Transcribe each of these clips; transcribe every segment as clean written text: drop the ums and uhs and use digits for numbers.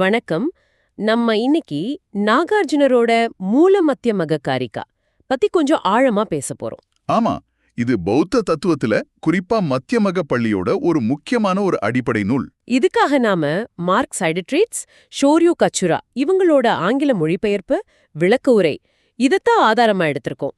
வணக்கம். நம்ம இன்னைக்கு நாகார்ஜுனரோட மூலமத்திய மககாரிகா பத்தி கொஞ்சம் ஆழமா பேச போறோம். ஆமா, இது பௌத்த தத்துவத்துல குறிப்பா மத்தியமக பள்ளியோட ஒரு முக்கியமான ஒரு அடிப்படை நூல். இதுக்காக நாம மார்க் சைடட்ரீட்ஸ், ஷோர்யூ கச்சுரா இவங்களோட ஆங்கில மொழிபெயர்ப்பு, விளக்க உரை இதத்தான் ஆதாரமா எடுத்திருக்கோம்.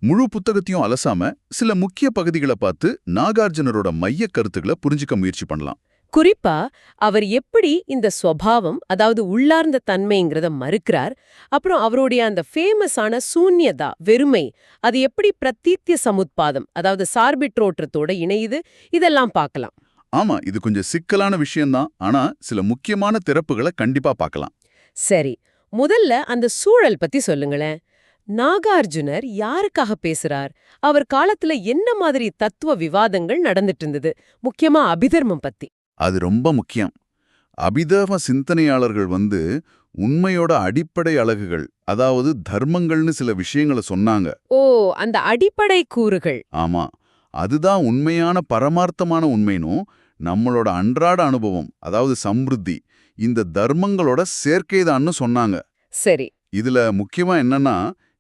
முழு புத்தகத்தையும் அலசாம சில முக்கிய பகுதிகளை பார்த்து நாகார்ஜுனரோட மைய கருத்துக்களை புரிஞ்சுக்க முயற்சி பண்ணலாம். குறிப்பா அவர் எப்படி இந்த ஸ்வபாவம், அதாவது உள்ளார்ந்த தன்மைங்கிறத மறுக்கிறார், அப்புறம் அவருடைய அந்த ஃபேமஸான சூன்யதா, வெறுமை, அது எப்படி பிரதீத்திய சமுத்பாதம், அதாவது சார்பிற்றோற்றத்தோட இணையுது, இதெல்லாம் பார்க்கலாம். ஆமா, இது கொஞ்சம் சிக்கலான விஷயம்தான். ஆனா சில முக்கியமான திறப்புகளை கண்டிப்பா பார்க்கலாம். சரி, முதல்ல அந்த சூழல் பத்தி சொல்லுங்களேன். நாகார்ஜுனர் யாருக்காக பேசுறார்? அவர் காலத்துல என்ன மாதிரி தத்துவ விவாதங்கள் நடந்துட்டு இருந்தது, முக்கியமா அபிதர்மம் பத்தி? அது ரொம்ப முக்கியம். அபிதர்ம சிந்தனையாளர்கள் உண்மையோட அடிப்படை அலகுகள், அதாவது தர்மங்கள்னு சில விஷயங்களை சொன்னாங்க. ஓ, அந்த அடிப்படை கூறுகள். ஆமா, அதுதான் உண்மையான பரமார்த்தமான உண்மைனும் நம்மளோட அன்றாட அனுபவம், அதாவது சம்ருத்தி, இந்த தர்மங்களோட சேர்க்கைதான்னு சொன்னாங்க. சரி. இதுல முக்கியமா என்னன்னா,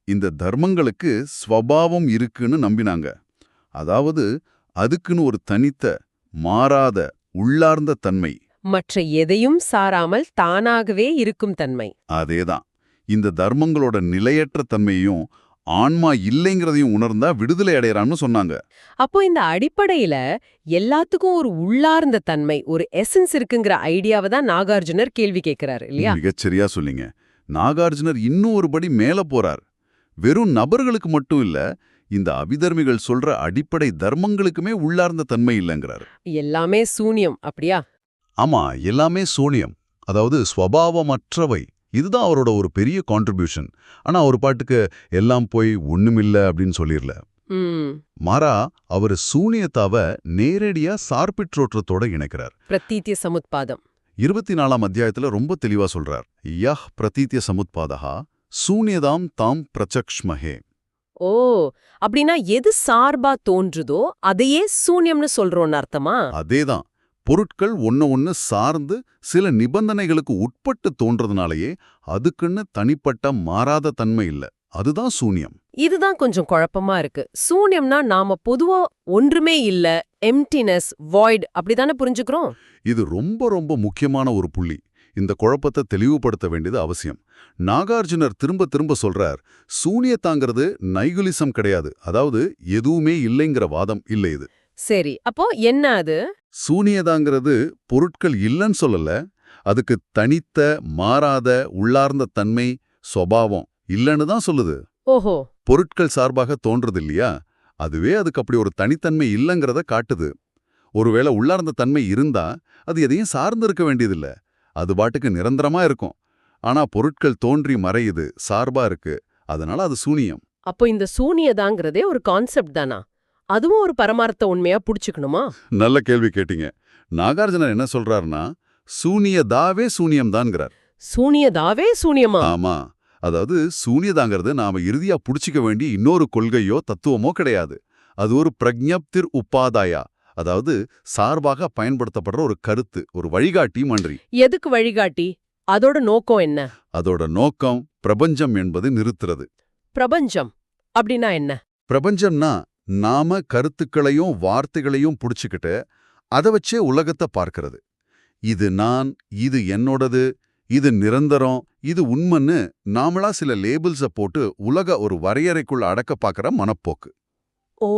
இந்த தர்மங்களுக்கு ஸ்வபாவம் இருக்குன்னு நம்பினாங்க. அதாவது அதுக்குன்னு ஒரு தனித்த, மாறாத, உள்ளார்ந்த தன்மை, மற்ற எதையும் சாராமல் தானாகவே இருக்கும் தன்மை. அதேதான். இந்த தர்மங்களோட நிலையற்ற தன்மையையும் ஆன்மா இல்லைங்கிறதையும் உணர்ந்தா விடுதலை அடையறான்னு சொன்னாங்க. அப்போ இந்த அடிப்படையில எல்லாத்துக்கும் ஒரு உள்ளார்ந்த தன்மை, ஒரு எசன்ஸ் இருக்குங்கிற ஐடியாவை தான் நாகார்ஜுனர் கேள்வி கேட்கிறாரு இல்லையா? மிகச்சரியா சொல்லிங்க. நாகார்ஜுனர் இன்னும் ஒரு படி மேல போறார். வெறும் நபர்களுக்கு மட்டும் இல்ல, இந்த அபிதர்மிகள் சொல்ற அடிப்படை தர்மங்களுக்குமே உள்ளார்ந்த தன்மை இல்லைங்கிறார். எல்லாமே சூன்யம், அப்படியா? ஆமா, எல்லாமே சூன்யம், அதாவது ஸ்வபாவமற்றவை. இதுதான் அவரோட ஒரு பெரிய கான்ட்ரிபியூஷன். ஆனா ஒரு பாட்டுக்கு எல்லாம் போய் ஒண்ணுமில்ல அப்படின்னு சொல்லிரல. மாறா அவர் சூனியத்தாவ நேரடியா சார்பிற்றோற்றத்தோட இணைக்கிறார். பிரதீத்திய சமுத்பாதம் 24ஆம் அத்தியாயத்துல ரொம்ப தெளிவா சொல்றார். யஹ் பிரதீத்திய சமுத்பாதஹா சூன்யதாம் தாம் பிரச்சக்ஷ்மஹே. ஓ, அப்படின்னா எது சார்பா தோன்றுதோ அதையே சூன்யம்னு சொல்றோம்னு அர்த்தமா? அதேதான். பொருட்கள் ஒன்னு சார்ந்து சில நிபந்தனைகளுக்கு உட்பட்டு தோன்றதுனாலேயே அதுக்குன்னு தனிப்பட்ட மாறாத தன்மை இல்ல. அதுதான் சூன்யம். இதுதான் கொஞ்சம் குழப்பமா இருக்கு. சூன்யம்னா நாம பொதுவா ஒன்றுமே இல்ல, எம்டினஸ், வாய்ட் அப்படிதானே புரிஞ்சுக்கிறோம். இது ரொம்ப ரொம்ப முக்கியமான ஒரு புள்ளி. இந்த குழப்பத்தை தெளிவுபடுத்த வேண்டியது அவசியம். நாகார்ஜுனர் திரும்ப திரும்ப சொல்றார், சூனியத்தாங்கிறது நைகுலிசம் கிடையாது, அதாவது எதுவுமே இல்லைங்கிற வாதம் இல்லை இது. சரி, அப்போ என்ன அது? சூனியதாங்கிறது பொருட்கள் இல்லைன்னு சொல்லல, அதுக்கு தனித்த, மாறாத, உள்ளார்ந்த தன்மை, சுபாவம் இல்லைன்னு தான் சொல்லுது. ஓஹோ. பொருட்கள் சார்பாக தோன்றது இல்லையா, அதுவே அதுக்கு அப்படி ஒரு தனித்தன்மை இல்லைங்கிறத காட்டுது. ஒருவேளை உள்ளார்ந்த தன்மை இருந்தா அது எதையும் சார்ந்து இருக்க வேண்டியதில்ல, அது பாட்டுக்கு நிரந்தரமா இருக்கும். ஆனா பொருட்கள் தோன்றி மறையுது, சார்பா இருக்கு, அதனால அது சூனியம். அப்போ இந்த சூனியதாங்கிறதே ஒரு கான்செப்ட் தானா? அதுவும் ஒரு பரமார்த்த உண்மையா புடிச்சுக்கணுமா? நல்ல கேள்வி கேட்டீங்க. நாகார்ஜுனர் என்ன சொல்றாருன்னா, சூனியதாவே சூனியம்தான்ங்கிறார். சூனியதாவே சூனியமா? ஆமா, அதாவது சூனியதாங்கிறது நாம இறுதியா புடிச்சிக்க வேண்டிய இன்னொரு கொள்கையோ தத்துவமோ கிடையாது. அது ஒரு பிரஜ்ஞப்திர் உபாதாயா, அதாவது சார்பாக பயன்படுத்தப்படுற ஒரு கருத்து, ஒரு வழிகாட்டி மன்றி. எதுக்கு வழிகாட்டி? அதோட நோக்கம் என்ன? அதோட நோக்கம் பிரபஞ்சம் என்பது நிறுத்துறது. பிரபஞ்சம் அப்படின்னா என்ன? பிரபஞ்சம்னா நாம கருத்துக்களையும் வார்த்தைகளையும் புடிச்சுக்கிட்டு அதை வச்சே உலகத்தை பார்க்கிறது. இது நான், இது என்னோடது, இது நிரந்தரம், இது உண்மைன்னு நாமளா சில லேபிள்ஸ போட்டு உலக ஒரு வரையறைக்குள்ள அடக்க பார்க்கற மனப்போக்கு. ஓ,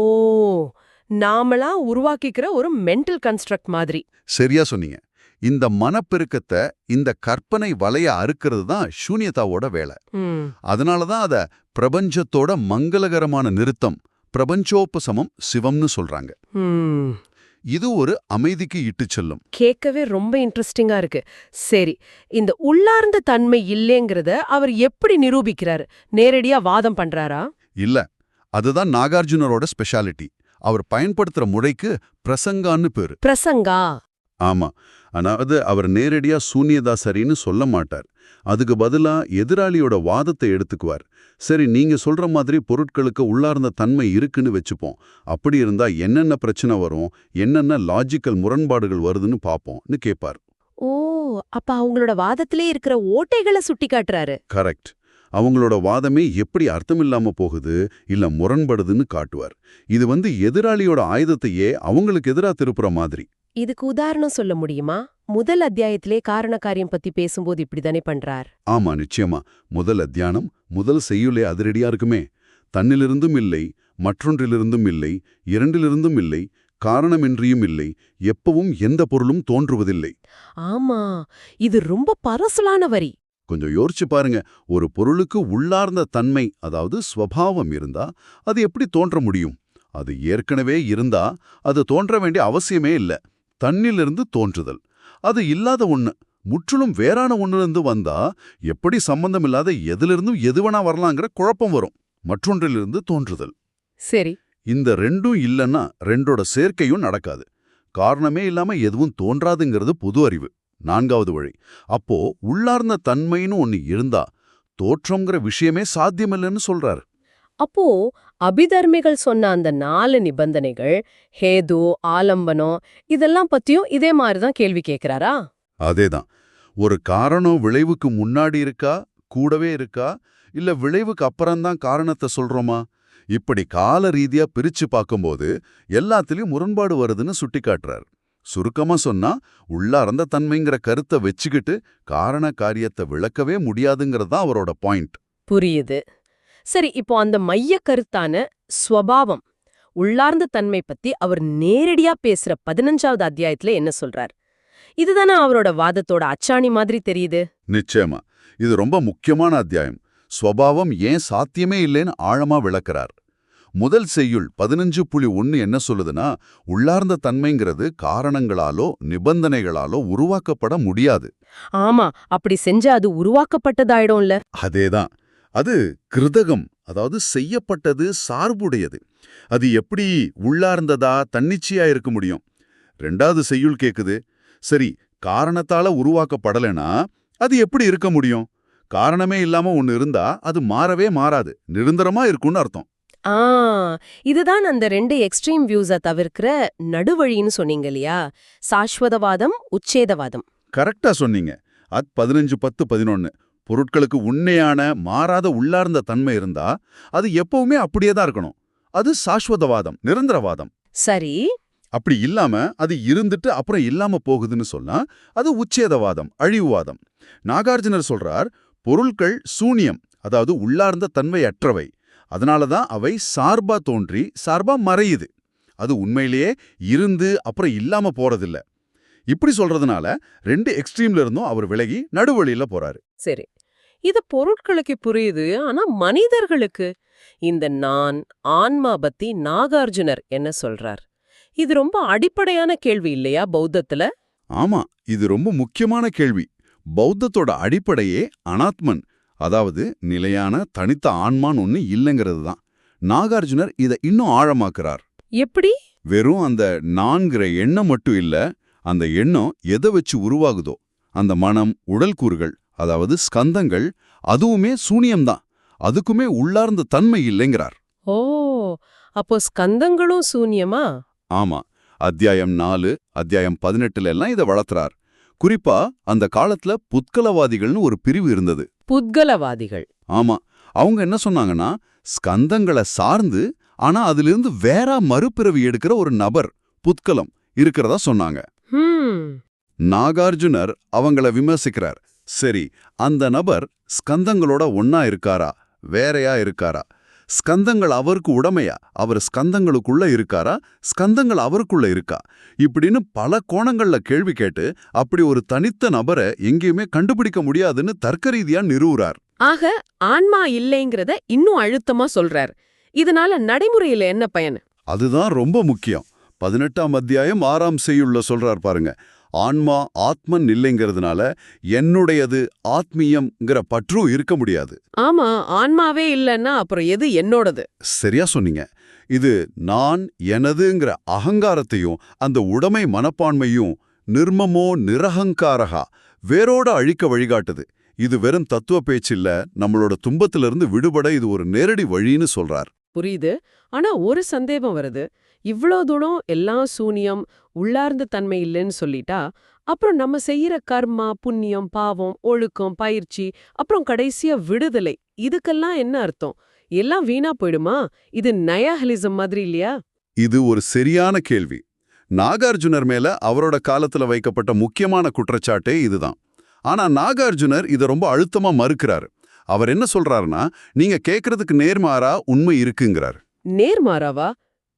நாமளா உருவாக்கிக்கிற ஒரு மென்டல் கன்ஸ்ட்ரக்ட் மாதிரி. சரியா சொன்னீங்க. இந்த மனப்பெருக்கத்தை, இந்த கற்பனை வலைய அறுக்கிறது தான் சூன்யதாவோட வேலை. அதனாலதான் அத பிரபஞ்சத்தோட மங்களகரமான நிறுத்தம், பிரபஞ்சோபசமம், சிவம்னு சொல்றாங்க. இது ஒரு அமைதிக்கு இட்டு செல்லும். கேட்கவே ரொம்ப இன்ட்ரெஸ்டிங்கா இருக்கு. சரி, இந்த உள்ளார்ந்த தன்மை இல்லேங்கிறத அவர் எப்படி நிரூபிக்கிறாரு? நேரடியா வாதம் பண்றாரா? இல்ல, அதுதான் நாகார்ஜுனரோட ஸ்பெஷாலிட்டி. அவர் பயன்படுத்துற முறைக்கு பிரசங்கான்னு பேரு. பிரசங்கா? ஆமா, அதாவது அவர் நேரடியா சூன்யதா சரின்னு சொல்ல மாட்டார். அதுக்கு பதிலா எதிராளியோட வாதத்தை எடுத்துக்குவார். சரி, நீங்க சொல்ற மாதிரி பொருட்களுக்கு உள்ளார்ந்த தன்மை இருக்குன்னு வச்சுப்போம். அப்படி இருந்தா என்னென்ன பிரச்சனை வரும், என்னென்ன லாஜிக்கல் முரண்பாடுகள் வருதுன்னு பாப்போம்னு கேட்பார். ஓ, அப்ப அவங்களோட வாதத்திலே இருக்கிற ஓட்டைகளை சுட்டி காட்டுறாரு. கரெக்ட். அவங்களோட வாதமே எப்படி அர்த்தமில்லாம போகுது இல்ல முரண்படுதுன்னு காட்டுவார். இது எதிராளியோட ஆயுதத்தையே அவங்களுக்கு எதிரா திருப்புற மாதிரி. இதுக்கு உதாரணம் சொல்ல முடியுமா? முதல் அத்தியாயத்திலே காரண காரியம் பத்தி பேசும்போது இப்படிதானே பண்றார். ஆமா, நிச்சயமா. முதல் அத்தியானம் முதல் செய்யுளே அதிரடியா இருக்குமே. தன்னிலிருந்தும் இல்லை, மற்றொன்றிலிருந்தும் இல்லை, இரண்டிலிருந்தும் இல்லை, காரணமின்றியும் இல்லை, எப்பவும் எந்த பொருளும் தோன்றுவதில்லை. ஆமா, இது ரொம்ப பரசலான வரி. கொஞ்சம் யோசிச்சு பாருங்க. ஒரு பொருளுக்கு உள்ளார்ந்த தன்மை, அதாவது ஸ்வபாவம் இருந்தா அது எப்படி தோன்ற முடியும்? அது ஏற்கனவே இருந்தா அது தோன்ற வேண்டிய அவசியமே இல்ல. தன்னிலிருந்து தோன்றுதல், அது இல்லாத ஒண்ணு முற்றிலும் வேறான ஒண்ணிலிருந்து வந்தா எப்படி சம்பந்தம் இல்லாத எதிலிருந்தும் எதுவனா வரலாங்கிற குழப்பம் வரும். மற்றொன்றிலிருந்து தோன்றுதல். சரி, இந்த ரெண்டும் இல்லைன்னா ரெண்டோட சேர்க்கையும் நடக்காது. காரணமே இல்லாம எதுவும் தோன்றாதுங்கிறது பொது அறிவு. நான்காவது வழி. அப்போ உள்ளார்ந்த தன்மைன்னு ஒன்னு இருந்தா தோற்றம்ங்கிற விஷயமே சாத்தியமில்லைன்னு சொல்றாரு. அப்போ அபிதர்மிகள் சொன்ன அந்த 4 நிபந்தனைகள், ஹேது, ஆலம்பனம், இதெல்லாம் பத்தியும் இதே மாதிரிதான் கேள்வி கேட்கிறாரா? அதேதான். ஒரு காரணம் விளைவுக்கு முன்னாடி இருக்கா, கூடவே இருக்கா, இல்ல விளைவுக்கு அப்புறம்தான் காரணத்தை சொல்றோமா? இப்படி கால ரீதியா பிரிச்சு பார்க்கும்போது எல்லாத்திலயும் முரண்பாடு வருதுன்னு சுட்டிக்காட்டுறார். சுருக்கமா சொன்னா, உள்ளார்ந்த தன்மைங்கிற கருத்தை வச்சுக்கிட்டு காரண காரியத்தை விளக்கவே முடியாதுங்கிறதுதான் அவரோட பாயிண்ட். புரியுது. சரி, இப்போ அந்த மைய கருத்தான ஸ்வபாவம், உள்ளார்ந்த தன்மை பத்தி அவர் நேரடியா பேசுற 15வது அத்தியாயத்துல என்ன சொல்றார்? இதுதானே அவரோட வாதத்தோட அச்சாணி மாதிரி தெரியுது. நிச்சயமா. இது ரொம்ப முக்கியமான அத்தியாயம். ஸ்வபாவம் ஏன் சாத்தியமே இல்லைன்னு ஆழமா விளக்குறார். முதல் செய்யுள் 15.1 என்ன சொல்லுதுன்னா, உள்ளார்ந்த தன்மைங்கிறது காரணங்களாலோ நிபந்தனைகளாலோ உருவாக்கப்பட முடியாது. ஆமா, அப்படி செஞ்சா அது உருவாக்கப்பட்டதாயிடும்ல. அதேதான். அது கிருதகம், அதாவது செய்யப்பட்டது, சார்புடையது. அது எப்படி உள்ளார்ந்ததா தன்னிச்சையா இருக்க முடியும்? 2வது செய்யுள் கேக்குது, சரி, காரணத்தால உருவாக்கப்படலைன்னா அது எப்படி இருக்க முடியும்? காரணமே இல்லாம ஒன்னு இருந்தா அது மாறவே மாறாது, நிரந்தரமா இருக்கும்னு அர்த்தம். ஆ, இதுதான் அந்த 2 எக்ஸ்ட்ரீம் வியூஸை தவிர்க்கிற நடுவழின்னு சொன்னீங்க இல்லையா? சாஸ்வதவாதம், உச்சேதவாதம். கரெக்டா சொன்னீங்க. 15-10-11 பொருட்களுக்கு உண்மையான மாறாத உள்ளார்ந்த தன்மை இருந்தா அது எப்பவுமே அப்படியே தான் இருக்கணும். அது சாஸ்வதவாதம், நிரந்தரவாதம். சரி. அப்படி இல்லாம அது இருந்துட்டு அப்புறம் இல்லாம போகுதுன்னு சொன்னா அது உச்சேதவாதம், அழிவுவாதம். நாகார்ஜுனர் சொல்றார், பொருட்கள் சூனியம், அதாவது உள்ளார்ந்த தன்மையற்றவை. அதனாலதான் அவை சார்பா தோன்றி சார்பா மறையுது. அது உண்மையிலேயே இருந்து அப்புறம் இல்லாம போறதில்ல. இப்படி சொல்றதுனால 2 எக்ஸ்ட்ரீம்ல இருந்தும் அவர் விலகி நடுவழியில போறாரு. சரி, இது பொருட்களுக்கு புரியுது. ஆனா மனிதர்களுக்கு இந்த நான், ஆன்மா பத்தி நாகார்ஜுனர் என்ன சொல்றார்? இது ரொம்ப அடிப்படையான கேள்வி இல்லையா பௌத்தத்துல? ஆமா, இது ரொம்ப முக்கியமான கேள்வி. பௌத்தத்தோட அடிப்படையே அனாத்மன், அதாவது நிலையான தனித்த ஆன்மான் ஒன்னு இல்லைங்கிறது தான். நாகார்ஜுனர் இதை இன்னும் ஆழமாக்குறார். எப்படி? வெறும் அந்த நான்கிற எண்ணம் மட்டும் இல்ல, அந்த எண்ணம் எதை வச்சு உருவாகுதோ அந்த மனம், உடல் கூறுகள், அதாவது ஸ்கந்தங்கள், அதுவுமே சூனியம்தான். அதுக்குமே உள்ளார்ந்த தன்மை இல்லைங்கிறார். ஓ, அப்போ ஸ்கந்தங்களும் சூன்யமா? ஆமா, அத்தியாயம் 4, அத்தியாயம் 18 எல்லாம் இதை வளர்த்துறார். குறிப்பா அந்த காலத்துல புத்கலவாதிகள்னு ஒரு பிரிவு இருந்தது. புத்கலவாதிகள்? ஆமா, அவங்க என்ன சொன்னாங்கன்னா, ஸ்கந்தங்களை சார்ந்து ஆனா அதிலிருந்து வேற மறுபிறவி எடுக்கிற ஒரு நபர், புத்கலம், இருக்கிறதா சொன்னாங்க. நாகார்ஜுனர் அவங்கள விமர்சிக்கிறார். சரி, அந்த நபர் ஸ்கந்தங்களோட ஒன்னா இருக்காரா, வேறையா இருக்காரா? ஸ்கந்தங்கள் அவருக்கு உடமையா, அவர் ஸ்கந்தங்களுக்குள்ள இருக்காரா, ஸ்கந்தங்கள் அவருக்குள்ள இருக்கா? இப்படின்னு பல கோணங்கள்ல கேள்வி கேட்டு அப்படி ஒரு தனித்த நபரை எங்கேயுமே கண்டுபிடிக்க முடியாதுன்னு தர்க்க ரீதியா நிறுவுறார். ஆக ஆன்மா இல்லைங்கிறத இன்னும் அழுத்தமா சொல்றார். இதனால நடைமுறையில என்ன பயன்? அதுதான் ரொம்ப முக்கியம். 18ஆம் அத்தியாயம் 6ஆம் செய்யுள்ள சொல்றார் பாருங்க. ஆன்மா ஆத்மன் இல்லைங்கிறதுனால என்னுடையது ஆத்மீயம்ங்கிற பற்றும் இருக்க முடியாது. ஆமா, ஆன்மாவே இல்லைன்னா அப்புறம் எது என்னோடது? சரியா சொன்னீங்க. இது நான், எனதுங்கிற அகங்காரத்தையும் அந்த உடைமை மனப்பான்மையும் நிர்மமோ நிரஹங்காரகா வேரோட அழிக்க வழிகாட்டுது. இது வெறும் தத்துவ பேச்சில்ல, நம்மளோட துன்பத்திலிருந்து விடுபட இது ஒரு நேரடி வழின்னு சொல்றார். புரியுது. ஆனா ஒரு சந்தேகம் வருது. இவ்ளோ தூரம் எல்லாம் சூனியம், உள்ளார்ந்த தன்மை இல்லைன்னு சொல்லிட்டா, அப்புறம் நம்ம செய்யற கர்மா, புண்ணியம், பாவம், ஒழுக்கம், பயிற்சி, அப்புறம் கடைசியா விடுதலை, இதுக்கெல்லாம் என்ன அர்த்தம்? எல்லாம் வீணா போயிடுமா? இது நயாஹலிசம் மாதிரி இல்லையா? இது ஒரு சரியான கேள்வி. நாகார்ஜுனர் மேல அவரோட காலத்துல வைக்கப்பட்ட முக்கியமான குற்றச்சாட்டே இதுதான். ஆனா நாகார்ஜுனர் இத ரொம்ப அழுத்தமா மறுக்கிறாரு. அவர் என்ன சொல்றாருன்னா, நீங்க கேக்குறதுக்கு நேர்மாறா உண்மை இருக்குங்கிறார். நேர்மாறாவா?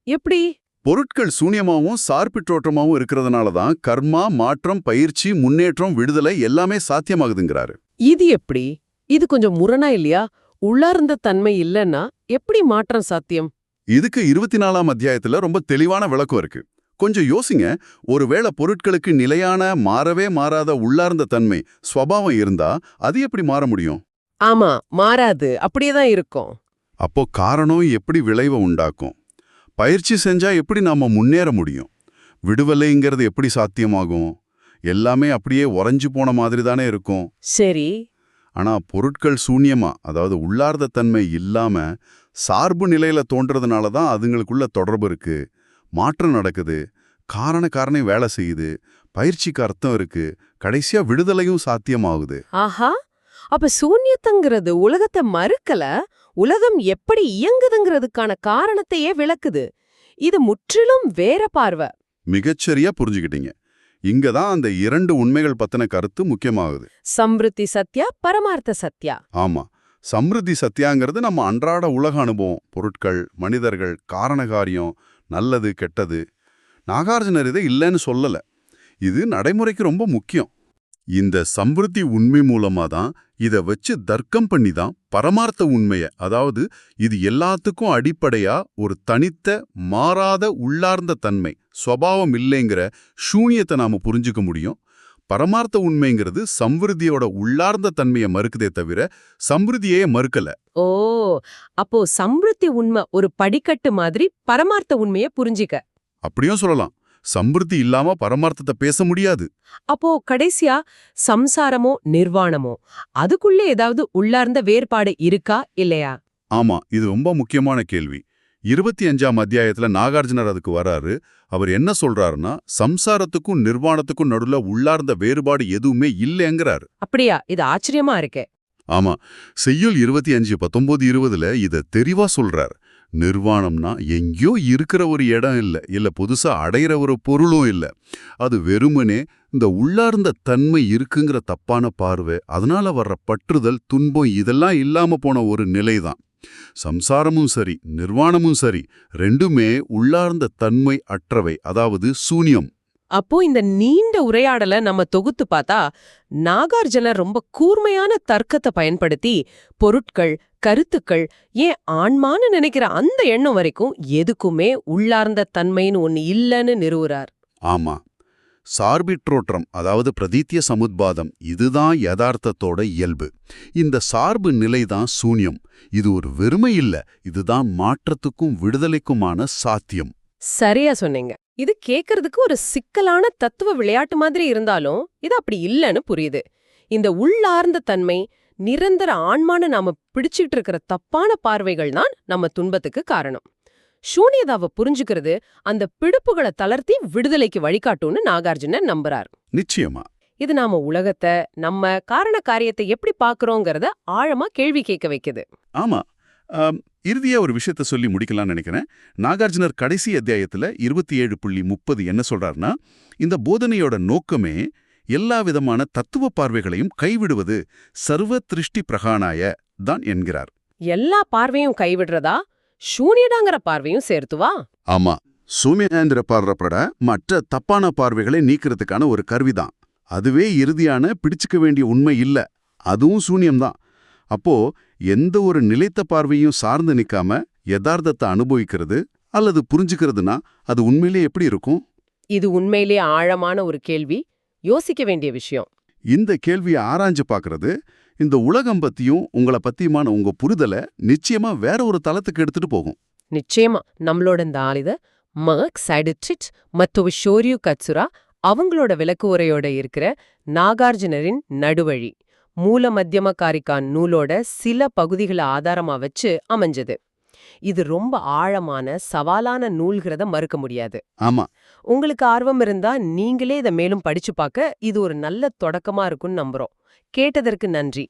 எப்படி? பொருட்கள் சூன்யமாவும் சார்பிற்றோற்றமாவும் இருக்கிறதுனால தான் கர்மா, மாற்றம், பயிற்சி, முன்னேற்றம், விடுதலை எல்லாமே சாத்தியமாகுதுங்கிறாரு. இது எப்படி? இது கொஞ்சம் முரணா இல்லையா? உள்ளார்ந்த தன்மை இல்லைன்னா எப்படி மாற்றம் சாத்தியம்? இதுக்கு 24ஆம் அத்தியாயத்துல ரொம்ப தெளிவான விளக்கம் இருக்கு. கொஞ்சம் யோசிங்க. ஒருவேளை பொருட்களுக்கு நிலையான, மாறவே மாறாத உள்ளார்ந்த தன்மை, ஸ்வபாவம் இருந்தா அது எப்படி மாற முடியும்? ஆமா, மாறாது. அப்படியே தான் இருக்கும். அப்போ காரணம் எப்படி விளைவை உண்டாக்கும்? பயிற்சி செஞ்சா எப்படி நாம முன்னேற முடியும்? விடுதலைங்கிறது எப்படி சாத்தியமாகும்? எல்லாமே அப்படியே உறைஞ்சு போன மாதிரி தானே இருக்கும். சரி. ஆனா பொருட்கள் சூன்யமா, அதாவது உள்ளார்ந்த தன்மை இல்லாம சார்பு நிலையில தோன்றதுனால தான் அதுங்களுக்குள்ள தொடர்பு இருக்கு, மாற்றம் நடக்குது, காரண வேலை செய்யுது, பயிற்சிக்கு அர்த்தம் இருக்கு, கடைசியா விடுதலையும் சாத்தியமாகுது. ஆஹா, அப்ப சூன்யத்தங்கிறது உலகத்தை மறுக்கல, உலகம் எப்படி இயங்குதுங்கிறதுக்கான காரணத்தையே விளக்குது. இது முற்றிலும் வேற பார்வை. மிகச்சரியா புரிஞ்சுக்கிட்டீங்க. இங்க தான் அந்த 2 உண்மைகள் பத்தின கருத்து முக்கியமாகுது. சம்ருத்தி சத்யா, பரமார்த்த சத்யா. ஆமா, சம்ருத்தி சத்தியாங்கிறது நம்ம அன்றாட உலக அனுபவம், பொருட்கள், மனிதர்கள், காரணகாரியம், நல்லது கெட்டது. நாகார்ஜுனர் இதை இல்லைன்னு சொல்லல. இது நடைமுறைக்கு ரொம்ப முக்கியம். இந்த சம்ருத்தி உண்மை மூலமா தான் இதை வச்சு தர்க்கம் பண்ணி தான் பரமார்த்த உண்மைய, அதாவது இது எல்லாத்துக்கும் அடிப்படையா ஒரு தனித்த மாறாத உள்ளார்ந்த தன்மை, ஸ்வபாவம் இல்லைங்கிற சூன்யத்தை நாம புரிஞ்சுக்க முடியும். பரமார்த்த உண்மைங்கிறது சம்ருத்தியோட உள்ளார்ந்த தன்மையை மறுக்குதே தவிர சம்ருத்தியே மறுக்கல. ஓ, அப்போ சம்ருத்தி உண்மை ஒரு படிக்கட்டு மாதிரி பரமார்த்த உண்மையை புரிஞ்சிக்க. அப்படியும் சொல்லலாம். சம்ருத்தி இல்லாம பரமார்த்தத்தை பேச முடியாது. அப்போ கடைசியா சம்சாரமோ நிர்வாணமோ அதுக்குள்ளே ஏதாவது உள்ளார்ந்த வேறுபாடு இருக்கா இல்லையா? ஆமா, இது ரொம்ப முக்கியமான கேள்வி. 25ஆம் அத்தியாயத்துல நாகார்ஜுனர் அதுக்கு வராரு. அவர் என்ன சொல்றாருன்னா, சம்சாரத்துக்கும் நிர்வாணத்துக்கும் நடுவுல உள்ளார்ந்த வேறுபாடு எதுவுமே இல்லைங்கிறாரு. அப்படியா? இது ஆச்சரியமா இருக்கே. ஆமா, செய்யுள் 25:19-20ல இத தெளிவா சொல்றார். நிர்வாணம்னா எங்கேயோ இருக்கிற ஒரு இடம் இல்ல புதுசா அடையிற ஒரு பொருளும் இல்ல. அது வெறுமனே இந்த உள்ளார்ந்த தன்மை இருக்குங்கிற தப்பான பார்வை, அதனால வர்ற பற்றுதல், துன்பம் இதெல்லாம் இல்லாம போன ஒரு நிலைதான். சம்சாரமும் சரி, நிர்வாணமும் சரி, ரெண்டுமே உள்ளார்ந்த தன்மை அற்றவை, அதாவது சூன்யம். அப்போ இந்த நீண்ட உரையாடலை நம்ம தொகுத்து பார்த்தா, நாகார்ஜுனர் ரொம்ப கூர்மையான தர்க்கத்தை பயன்படுத்தி பொருட்கள், கருத்துக்கள், ஏன் ஆன்மான்னு நினைக்கிற அந்த எண்ணம் வரைக்கும் எதுக்குமே உள்ளார்ந்த தன்மைன்னு ஒன்னு இல்லைன்னு நிறுவுறார். ஆமா, சார்பிற்றோற்றம், அதாவது பிரதீத்திய சமுத்பாதம், இதுதான் யதார்த்தத்தோட இயல்பு. இந்த சார்பு நிலைதான் சூன்யம். இது ஒரு வெறுமை இல்ல, இதுதான் மாற்றத்துக்கும் விடுதலைக்குமான சாத்தியம். சரியா சொன்னீங்க. இது கேட்கறதுக்கு ஒரு சிக்கலான தத்துவ விளையாட்டு மாதிரி இருந்தாலும் இது அப்படி இல்லைன்னு புரியுது. இந்த உள்ளார்ந்த தன்மை, நிரந்தர ஆன்மான்னு நாம பிடிச்சிட்டு இருக்கிற தப்பான பார்வைகள் தான் நம்ம துன்பத்துக்கு காரணம். சூன்யதாவை புரிஞ்சுக்கிறது அந்த பிடிப்புகளை தளர்த்தி விடுதலைக்கு வழிகாட்டும்னு நாகார்ஜுனர் நம்புறார். நிச்சயமா. இது நாம உலகத்தை, நம்ம காரண காரியத்தை எப்படி பாக்குறோங்கிறத ஆழமா கேள்வி கேட்க வைக்குது. ஆமா. இறுதியா ஒரு விஷயத்த சொல்லி முடிக்கலாம்னு நினைக்கிறேன். நாகார்ஜுனர் கடைசி அத்தியாயத்துல 27:30 என்ன சொல்றாருன்னா, இந்த போதனையோட நோக்கமே எல்லா விதமான தத்துவ பார்வைகளையும் கைவிடுவது, சர்வ திருஷ்டி பிரகாணாய தான் என்கிறார். எல்லா பார்வையும் கைவிடுறதா? சூன்யடாங்கிற பார்வையும் சேர்த்துவா? ஆமா, சூன்யேந்திர பார்வைப்பட மற்ற தப்பான பார்வைகளை நீக்கிறதுக்கான ஒரு கருவிதான். அதுவே இறுதியான பிடிச்சுக்க வேண்டிய உண்மை இல்ல, அதுவும் சூன்யம்தான். அப்போ எந்த ஒரு நிலைத்த பார்வையும் சார்ந்து நிக்காம யதார்த்தத்தை அனுபவிக்கிறது அல்லது புரிஞ்சுக்கிறதுனா அது உண்மையிலே எப்படி இருக்கும்? இது உண்மையிலே ஆழமான ஒரு கேள்வி, யோசிக்க வேண்டிய விஷயம். இந்த கேள்வியை ஆராய்ஞ்சு பார்க்கறது இந்த உலகம் பத்தியும் உங்களை பத்தியுமான உங்க புரிதலை நிச்சயமா வேற ஒரு தளத்துக்கு எடுத்துட்டு போகும். நிச்சயமா. நம்மளோட இந்த ஆளித மர்க் சைடிட்ரிச் மற்றும் ஷோரியு கட்சுரா அவங்களோட விளக்கு உரையோட இருக்கிற நாகார்ஜுனரின் நடுவழி, மூல மத்தியம காரிக்கான் நூலோட சில பகுதிகளை ஆதாரமா வச்சு அமைஞ்சது. இது ரொம்ப ஆழமான சவாலான நூல்கிறத மறுக்க முடியாது. ஆமா. உங்களுக்கு ஆர்வம் இருந்தா நீங்களே இதை மேலும் படிச்சு பார்க்க இது ஒரு நல்ல தொடக்கமா இருக்கும்னு நம்புறோம். கேட்டதற்கு நன்றி.